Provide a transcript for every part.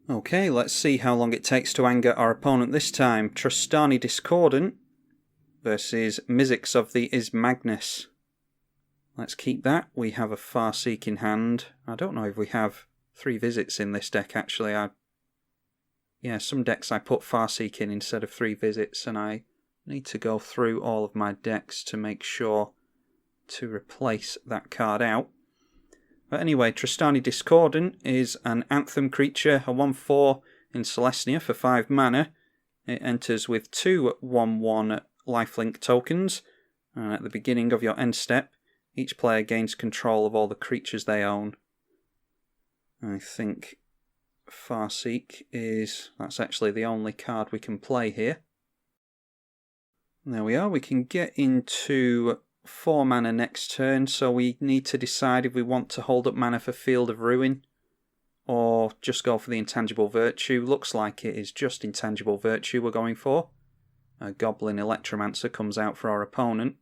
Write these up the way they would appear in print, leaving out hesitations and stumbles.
Okay, let's see how long it takes to anger our opponent this time. Trostani Discordant versus Mizzix of the Is-Magnus. Let's keep that. We have a Farseek in hand. I don't know if we have 3 visits in this deck actually. Yeah, some decks I put Farseek in instead of 3 visits, and I need to go through all of my decks to make sure to replace that card out. But anyway, Trostani Discordant is an Anthem creature, a 1/4 in Celestia for 5 mana. It enters with 2 1/1 lifelink tokens, and at the beginning of your end step, each player gains control of all the creatures they own. I think Farseek that's actually the only card we can play here. There we are, we can get into 4 mana next turn, so we need to decide if we want to hold up mana for Field of Ruin or just go for the Intangible Virtue. Looks like it is just Intangible Virtue we're going for. A Goblin Electromancer comes out for our opponent.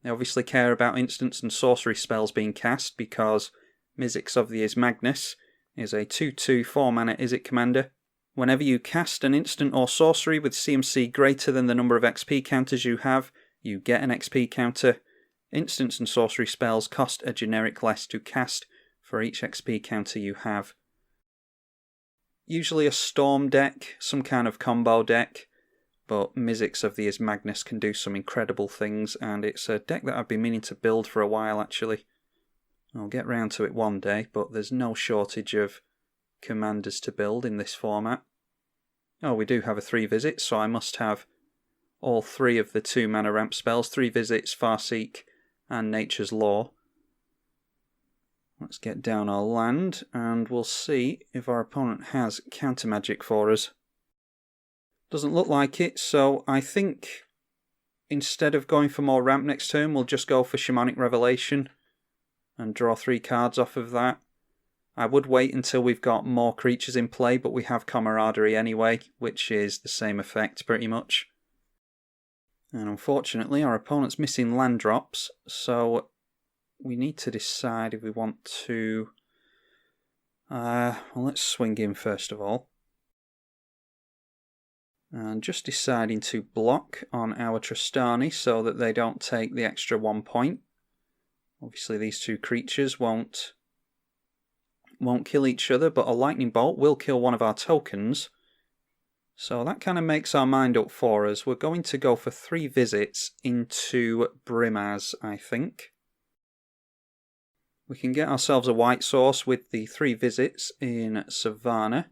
They obviously care about instants and sorcery spells being cast because Mizzix of the Is-Magnus is a 2/2 4 mana Izzet commander. Whenever you cast an instant or sorcery with CMC greater than the number of XP counters you have, you get an XP counter. Instants and sorcery spells cost a generic less to cast for each XP counter you have. Usually a storm deck, some kind of combo deck, but Mizzix of the Is-Magnus can do some incredible things, and it's a deck that I've been meaning to build for a while actually. I'll get round to it one day, but there's no shortage of commanders to build in this format. Oh, we do have a 3 visits, so I must have all 3 of the 2 mana ramp spells, 3 visits, Farseek, and Nature's Law. Let's get down our land, and we'll see if our opponent has counter magic for us. Doesn't look like it, so I think instead of going for more ramp next turn, we'll just go for Shamanic Revelation and draw 3 cards off of that. I would wait until we've got more creatures in play, but we have Camaraderie anyway, which is the same effect pretty much. And unfortunately our opponent's missing land drops, so we need to decide if we want to... well, let's swing in first of all. And just deciding to block on our Trostani so that they don't take the extra 1 point. Obviously these 2 creatures won't kill each other, but a lightning bolt will kill one of our tokens. So that kind of makes our mind up for us. We're going to go for 3 visits into Brimaz, I think. We can get ourselves a white source with the 3 visits in Savannah.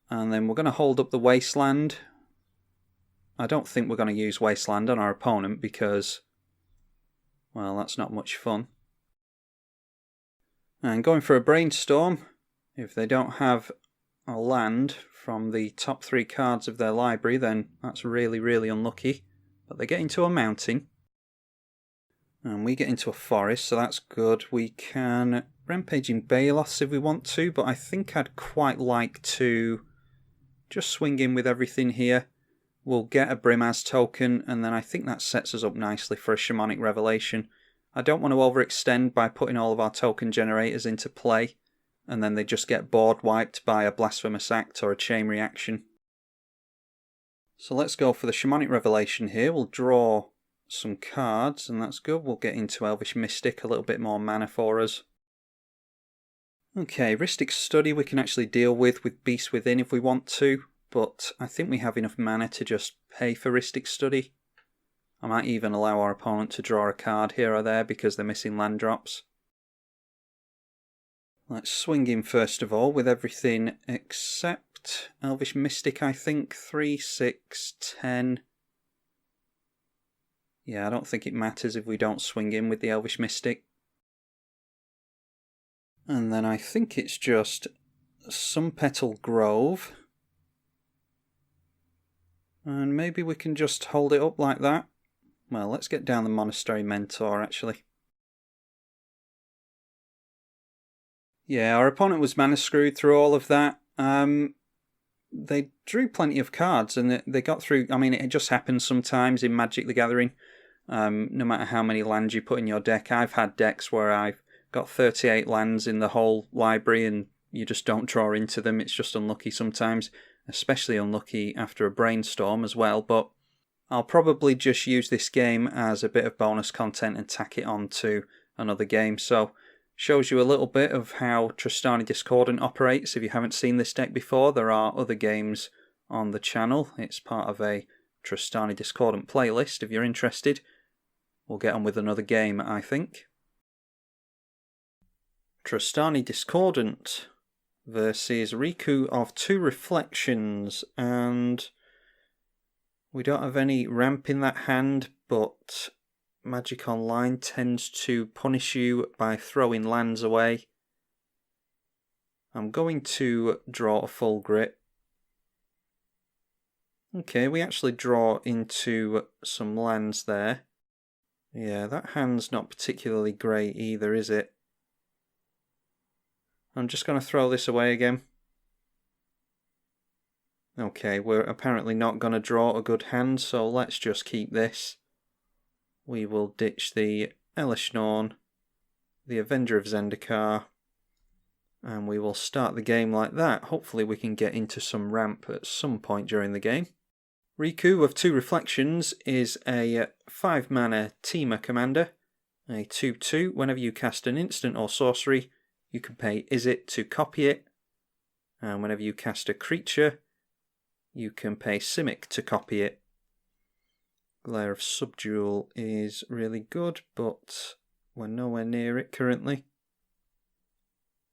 And then we're going to hold up the Wasteland. I don't think we're going to use Wasteland on our opponent because, well, that's not much fun. And going for a Brainstorm, if they don't have a land from the top 3 cards of their library, then that's really, really unlucky. But they get into a mountain. And we get into a forest, so that's good. We can Rampage in Baloths if we want to, but I think I'd quite like to just swing in with everything here. We'll get a Brimaz token, and then I think that sets us up nicely for a Shamanic Revelation. I don't want to overextend by putting all of our token generators into play, and then they just get board wiped by a Blasphemous Act or a Chain Reaction. So let's go for the Shamanic Revelation here. We'll draw some cards, and that's good. We'll get into Elvish Mystic, a little bit more mana for us. Okay, Rhystic Study we can actually deal with Beast Within if we want to, but I think we have enough mana to just pay for Rhystic Study. I might even allow our opponent to draw a card here or there because they're missing land drops. Let's swing in first of all with everything except Elvish Mystic, I think. 3, 6, 10. Yeah, I don't think it matters if we don't swing in with the Elvish Mystic. And then I think it's just Sunpetal Grove. And maybe we can just hold it up like that. Well, let's get down the Monastery Mentor, actually. Yeah, our opponent was mana screwed through all of that. They drew plenty of cards, and they got through... I mean, it just happens sometimes in Magic the Gathering. No matter how many lands you put in your deck. I've had decks where I've got 38 lands in the whole library, and you just don't draw into them. It's just unlucky sometimes, especially unlucky after a brainstorm as well. But I'll probably just use this game as a bit of bonus content and tack it on to another game. So shows you a little bit of how Trostani Discordant operates. If you haven't seen this deck before, there are other games on the channel. It's part of a Trostani Discordant playlist if you're interested. We'll get on with another game, I think. Trostani Discordant versus Riku of 2 Reflections, and we don't have any ramp in that hand, but Magic Online tends to punish you by throwing lands away. I'm going to draw a full grip. Okay, we actually draw into some lands there. Yeah, that hand's not particularly great either, is it? I'm just going to throw this away again. Okay, we're apparently not going to draw a good hand, so let's just keep this. We will ditch the Elishnorn, the Avenger of Zendikar, and we will start the game like that. Hopefully we can get into some ramp at some point during the game. Riku of 2 Reflections is a 5 mana Teamer commander, a 2/2. Whenever you cast an instant or sorcery, you can pay Izzet to copy it, and whenever you cast a creature, you can pay Simic to copy it. Glare of Subdual is really good, but we're nowhere near it currently.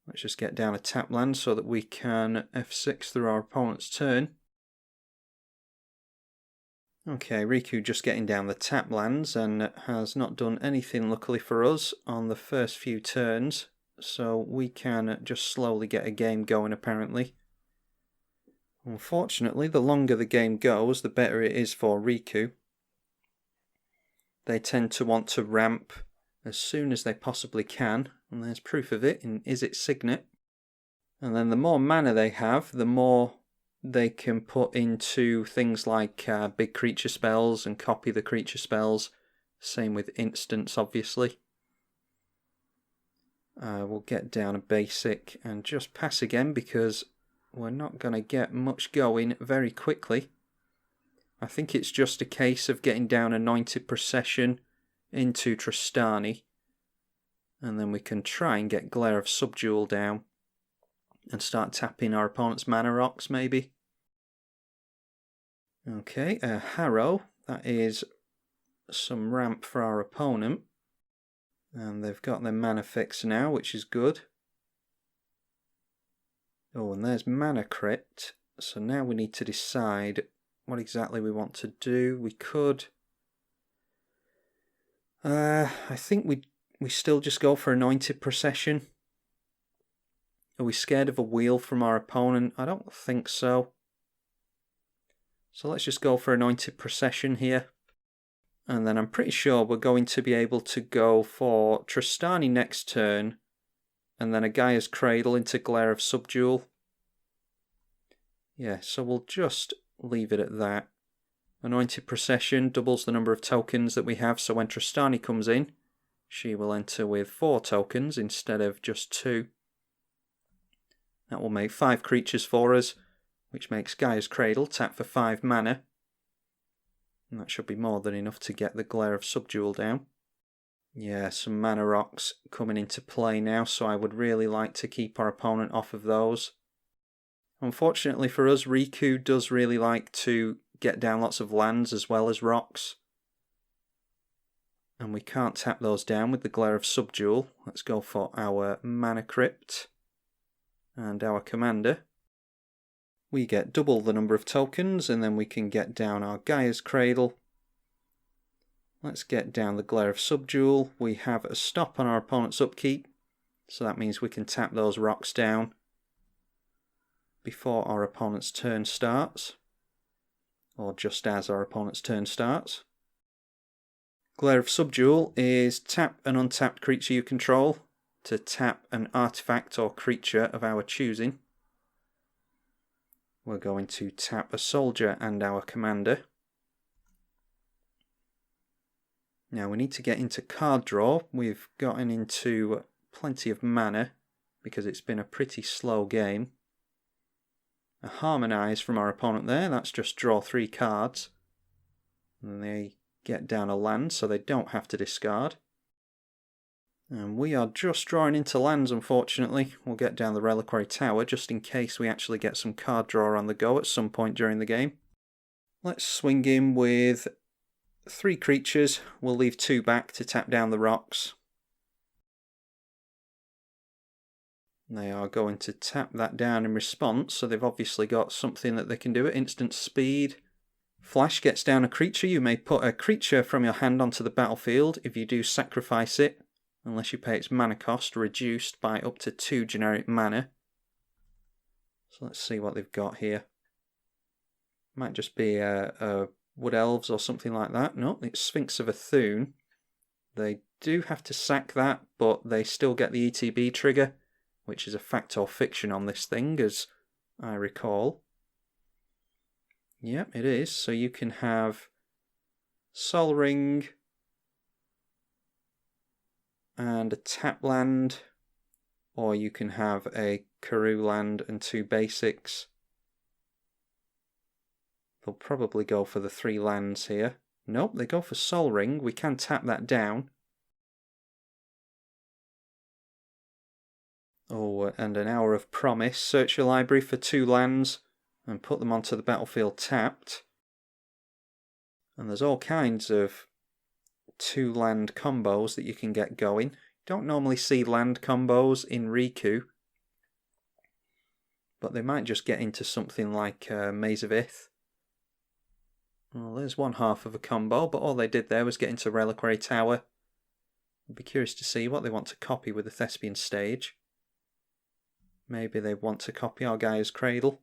Let's just get down a tap land so that we can F6 through our opponent's turn. Okay, Riku just getting down the tap lands and has not done anything luckily for us on the first few turns, so we can just slowly get a game going apparently. Unfortunately, the longer the game goes, the better it is for Riku. They tend to want to ramp as soon as they possibly can, and there's proof of it in Izzet Signet. And then the more mana they have, the more they can put into things like big creature spells and copy the creature spells. Same with instants, obviously. We'll get down a basic and just pass again because we're not going to get much going very quickly. I think it's just a case of getting down Anointed Procession into Trostani, and then we can try and get Glare of Subdual down and start tapping our opponent's mana rocks maybe. Okay, a Harrow, that is some ramp for our opponent, and they've got their mana fix now, which is good. Oh, and there's Mana Crypt, so now we need to decide what exactly we want to do. We could... I think we still just go for Anointed Procession. Are we scared of a wheel from our opponent? I don't think so. So let's just go for Anointed Procession here. And then I'm pretty sure we're going to be able to go for Trostani next turn, and then a Gaia's Cradle into Glare of Subdual. Yeah, so we'll just leave it at that. Anointed Procession doubles the number of tokens that we have, so when Trostani comes in, she will enter with 4 tokens instead of just 2. That will make 5 creatures for us, which makes Gaia's Cradle tap for 5 mana. And that should be more than enough to get the Glare of Subdual down. Yeah, some mana rocks coming into play now, so I would really like to keep our opponent off of those. Unfortunately for us, Riku does really like to get down lots of lands as well as rocks. And we can't tap those down with the Glare of Subdual. Let's go for our Mana Crypt and our commander. We get double the number of tokens, and then we can get down our Gaia's Cradle. Let's get down the Glare of Subdual. We have a stop on our opponent's upkeep, so that means we can tap those rocks down before our opponent's turn starts, or just as our opponent's turn starts. Glare of Subdual is tap an untapped creature you control to tap an artifact or creature of our choosing. We're going to tap a soldier and our commander. Now we need to get into card draw. We've gotten into plenty of mana because it's been a pretty slow game. A Harmonise from our opponent there, that's just draw 3 cards. And they get down a land, so they don't have to discard. And we are just drawing into lands, unfortunately. We'll get down the Reliquary Tower just in case we actually get some card draw on the go at some point during the game. Let's swing in with 3 creatures. We'll leave 2 back to tap down the rocks. They are going to tap that down in response, so they've obviously got something that they can do at instant speed. Flash gets down a creature. You may put a creature from your hand onto the battlefield. If you do, sacrifice it, unless you pay its mana cost, reduced by up to 2 generic mana. So let's see what they've got here. Might just be a Wood Elves or something like that. No, it's Sphinx of Athun. They do have to sack that, but they still get the ETB trigger, which is a fact or fiction on this thing, as I recall. Yep, it is. So you can have Sol Ring and a tap land, or you can have a Karoo land and 2 basics. They'll probably go for the 3 lands here. Nope, they go for Sol Ring. We can tap that down. Oh, and an Hour of Promise. Search your library for 2 lands and put them onto the battlefield tapped. And there's all kinds of 2 land combos that you can get going. You don't normally see land combos in Riku, but they might just get into something like Maze of Ith. Well, there's one half of a combo, but all they did there was get into Reliquary Tower. I'd be curious to see what they want to copy with the Thespian Stage. Maybe they want to copy our Gaia's Cradle.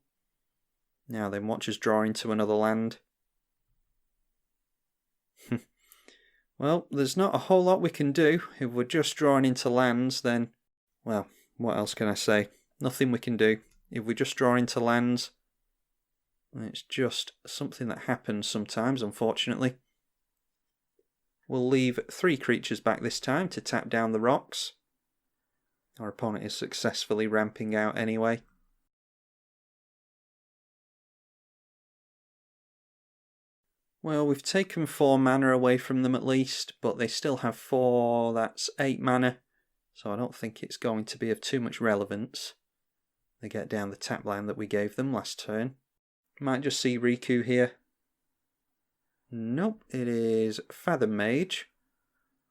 Now then, watch us draw into another land. Well, there's not a whole lot we can do. If we're just drawing into lands, then, well, what else can I say? Nothing we can do. If we just draw into lands, it's just something that happens sometimes, unfortunately. We'll leave 3 creatures back this time to tap down the rocks. Our opponent is successfully ramping out anyway. Well, we've taken 4 mana away from them at least, but they still have 4, that's 8 mana, so I don't think it's going to be of too much relevance. They get down the tap land that we gave them last turn. Might just see Riku here. Nope, it is Fathom Mage.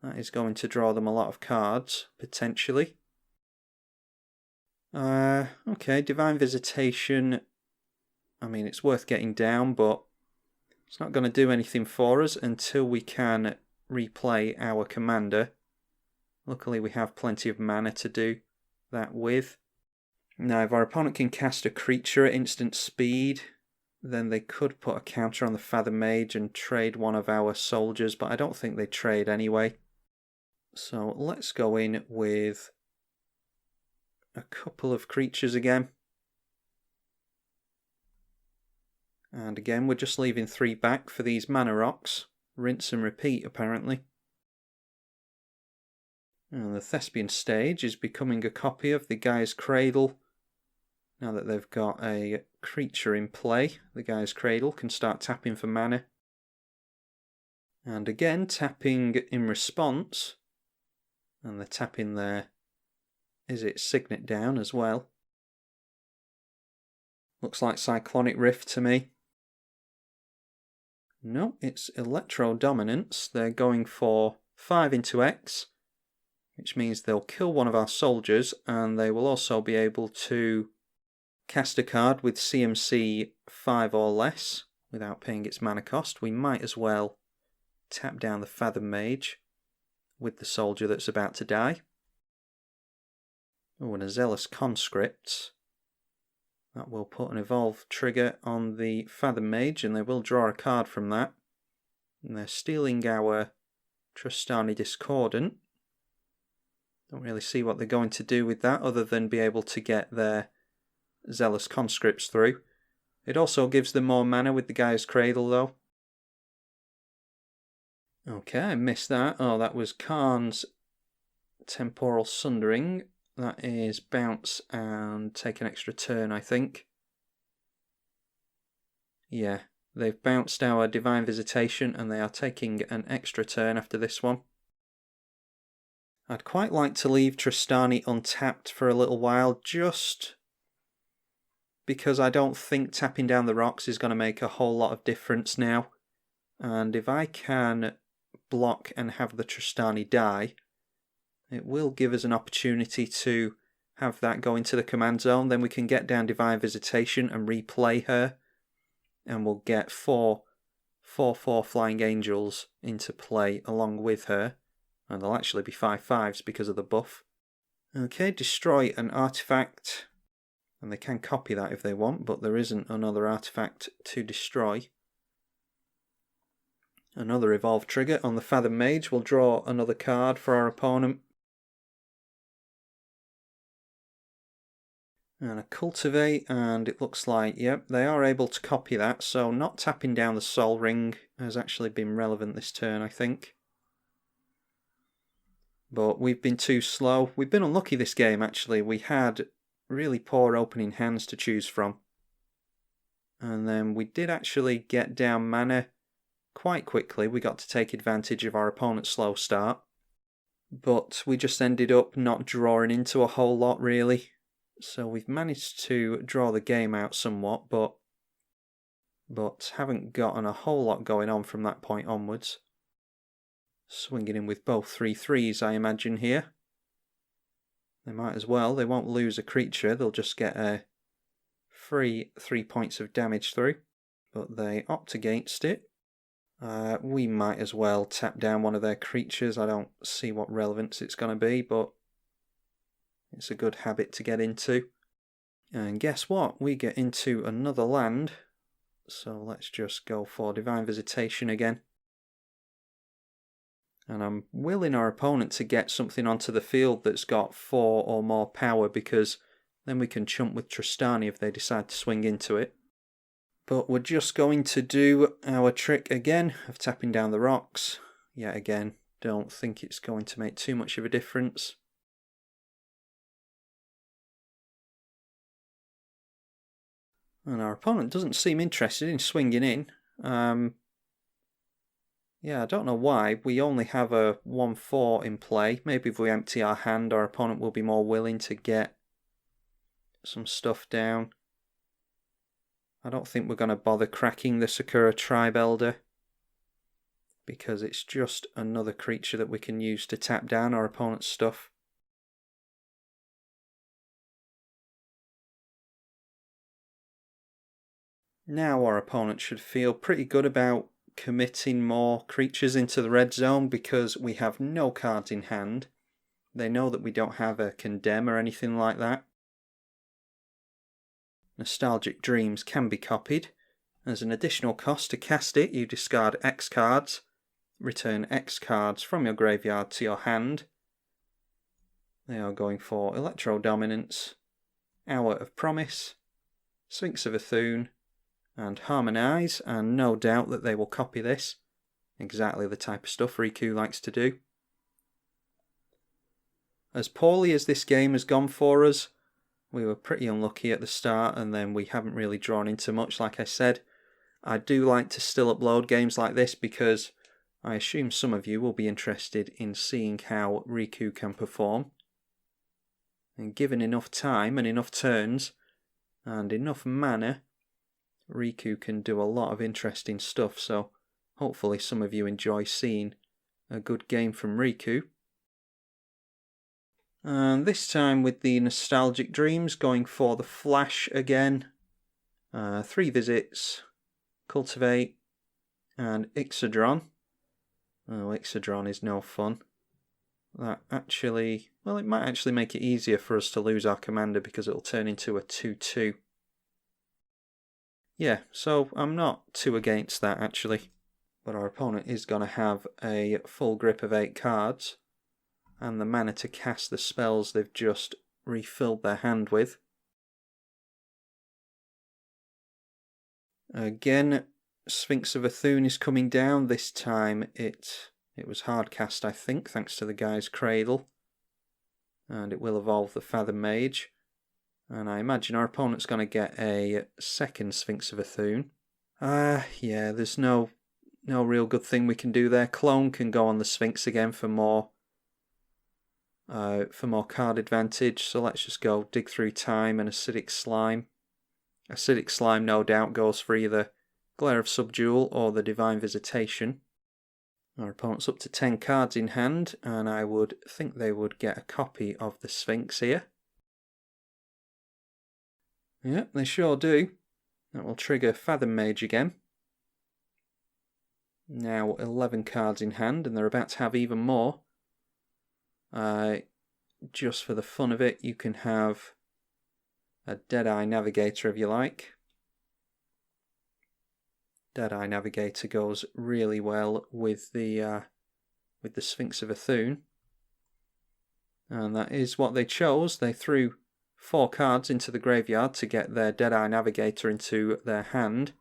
That is going to draw them a lot of cards, potentially. Okay, Divine Visitation. I mean, it's worth getting down, but it's not going to do anything for us until we can replay our commander. Luckily, we have plenty of mana to do that with. Now, if our opponent can cast a creature at instant speed, then they could put a counter on the Fathom Mage and trade one of our soldiers, but I don't think they trade anyway. So let's go in with a couple of creatures again. And again, we're just leaving 3 back for these mana rocks. Rinse and repeat, apparently. And the Thespian Stage is becoming a copy of the Gaia's Cradle. Now that they've got a creature in play, the Gaia's Cradle can start tapping for mana. And again, tapping in response. And the tapping there is its signet down as well. Looks like Cyclonic Rift to me. No, it's Electro Dominance. They're going for 5 into X, which means they'll kill one of our soldiers, and they will also be able to cast a card with CMC 5 or less without paying its mana cost. We might as well tap down the Fathom Mage with the soldier that's about to die. Oh, and a Zealous Conscript. That will put an Evolve trigger on the Fathom Mage, and they will draw a card from that. And they're stealing our Trostani Discordant. Don't really see what they're going to do with that, other than be able to get their Zealous Conscripts through. It also gives them more mana with the Gaia's Cradle, though. Okay, I missed that. Oh, that was Khan's Temporal Sundering. That is bounce and take an extra turn, I think. Yeah, they've bounced our Divine Visitation and they are taking an extra turn after this one. I'd quite like to leave Trostani untapped for a little while, just because I don't think tapping down the rocks is going to make a whole lot of difference now. And if I can block and have the Trostani die, it will give us an opportunity to have that go into the command zone. Then we can get down Divine Visitation and replay her, and we'll get 4/4 Flying Angels into play along with her, and they'll actually be 5/5s because of the buff. Okay, destroy an artifact, and they can copy that if they want, but there isn't another artifact to destroy. Another evolve trigger on the Fathom Mage will draw another card for our opponent. And a Cultivate, and it looks like, yep, they are able to copy that, so not tapping down the Soul Ring has actually been relevant this turn, I think. But we've been too slow. We've been unlucky this game, actually. We had really poor opening hands to choose from. And then we did actually get down mana quite quickly. We got to take advantage of our opponent's slow start. But we just ended up not drawing into a whole lot, really. So we've managed to draw the game out somewhat, but haven't gotten a whole lot going on from that point onwards. Swinging in with both 3/3s, I imagine, here. They might as well. They won't lose a creature. They'll just get a free 3 points of damage through. But they opt against it. We might as well tap down one of their creatures. I don't see what relevance it's going to be, but it's a good habit to get into. And guess what? We get into another land. So let's just go for Divine Visitation again. And I'm willing our opponent to get something onto the field that's got 4 or more power, because then we can chump with Tristani if they decide to swing into it. But we're just going to do our trick again of tapping down the rocks. Yet again, don't think it's going to make too much of a difference. And our opponent doesn't seem interested in swinging in. Yeah, I don't know why. We only have a 1/4 in play. Maybe if we empty our hand, our opponent will be more willing to get some stuff down. I don't think we're going to bother cracking the Sakura Tribe Elder, because it's just another creature that we can use to tap down our opponent's stuff. Now our opponent should feel pretty good about committing more creatures into the red zone, because we have no cards in hand. They know that we don't have a Condemn or anything like that. Nostalgic Dreams can be copied. As an additional cost to cast it, you discard X cards, return X cards from your graveyard to your hand. They are going for Electro Dominance, Hour of Promise, Sphinx of Athun, and Harmonise, and no doubt that they will copy this. Exactly the type of stuff Riku likes to do. As poorly as this game has gone for us, we were pretty unlucky at the start, and then we haven't really drawn into much, like I said. I do like to still upload games like this because I assume some of you will be interested in seeing how Riku can perform. And given enough time and enough turns and enough mana, Riku can do a lot of interesting stuff, so hopefully some of you enjoy seeing a good game from Riku. And this time with the Nostalgic Dreams, going for the Flash again. 3 visits, Cultivate, and Ixodron. Oh, Ixodron is no fun. That actually, well, it might actually make it easier for us to lose our commander because it'll turn into a 2/2. Yeah, so I'm not too against that actually. But our opponent is going to have a full grip of 8 cards, and the mana to cast the spells they've just refilled their hand with. Again, Sphinx of Athun is coming down. This time it was hard cast, I think, thanks to the guy's Cradle. And it will evolve the Fathom Mage. And I imagine our opponent's going to get a second Sphinx of Athun. Yeah, there's no real good thing we can do there. Clone can go on the Sphinx again for more card advantage. So let's just go Dig Through Time and Acidic Slime. Acidic Slime no doubt goes for either Glare of Subdual or the Divine Visitation. Our opponent's up to 10 cards in hand, and I would think they would get a copy of the Sphinx here. Yep, they sure do. That will trigger Fathom Mage again. Now 11 cards in hand, and they're about to have even more. Just for the fun of it, you can have a Deadeye Navigator if you like. Deadeye Navigator goes really well with the Sphinx of Athun. And that is what they chose. They threw 4 cards into the graveyard to get their Deadeye Navigator into their hand.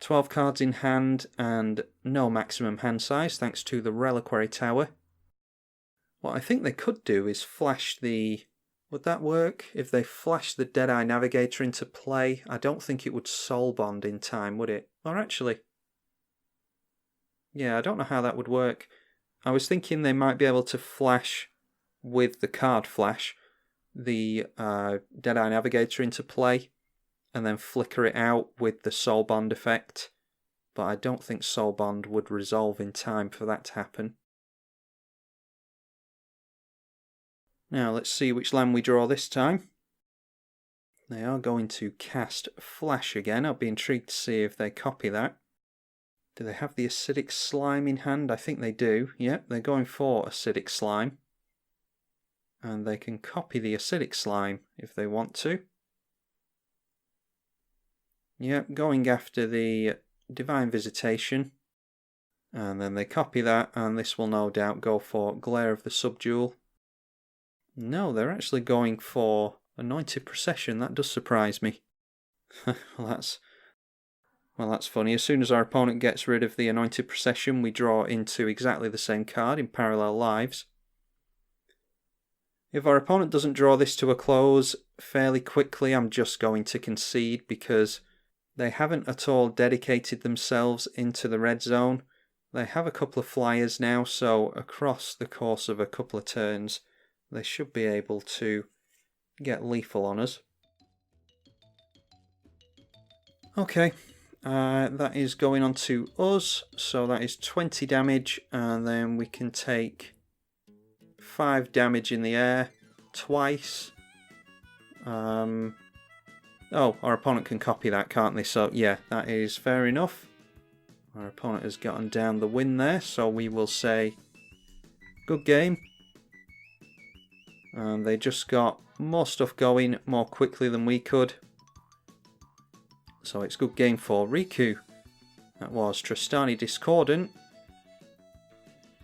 12 cards in hand and no maximum hand size thanks to the Reliquary Tower. What I think they could do is flash the... Would that work? If they flash the Deadeye Navigator into play, I don't think it would soul bond in time, would it? Or actually... Yeah, I don't know how that would work. I was thinking they might be able to flash with the card flash the Deadeye Navigator into play and then flicker it out with the soul bond effect, but I don't think soul bond would resolve in time for that to happen. Now let's see which land we draw this time. They are going to cast Flash again. I'll be intrigued to see if they copy that. Do they have the Acidic Slime in hand? I think they do. Yep, they're going for Acidic Slime. And they can copy the Acidic Slime if they want to. Yep, going after the Divine Visitation. And then they copy that, and this will no doubt go for Glare of the Subdual. No, they're actually going for Anointed Procession. That does surprise me. Well, that's funny. As soon as our opponent gets rid of the Anointed Procession, we draw into exactly the same card in Parallel Lives. If our opponent doesn't draw this to a close fairly quickly, I'm just going to concede because they haven't at all dedicated themselves into the red zone. They have a couple of flyers now, so across the course of a couple of turns, they should be able to get lethal on us. Okay, that is going on to us, so that is 20 damage, and then we can take 5 damage in the air twice. Oh, our opponent can copy that, can't they? So yeah, that is fair enough. Our opponent has gotten down the win there, so we will say good game. And they just got more stuff going more quickly than we could. So it's good game for Riku. That was Trostani Discordant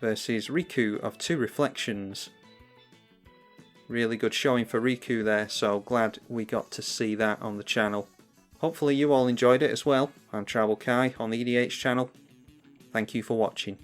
versus Riku of 2 Reflections. Really good showing for Riku there, so glad we got to see that on the channel. Hopefully you all enjoyed it as well. I'm tribalkai on the EDH channel. Thank you for watching.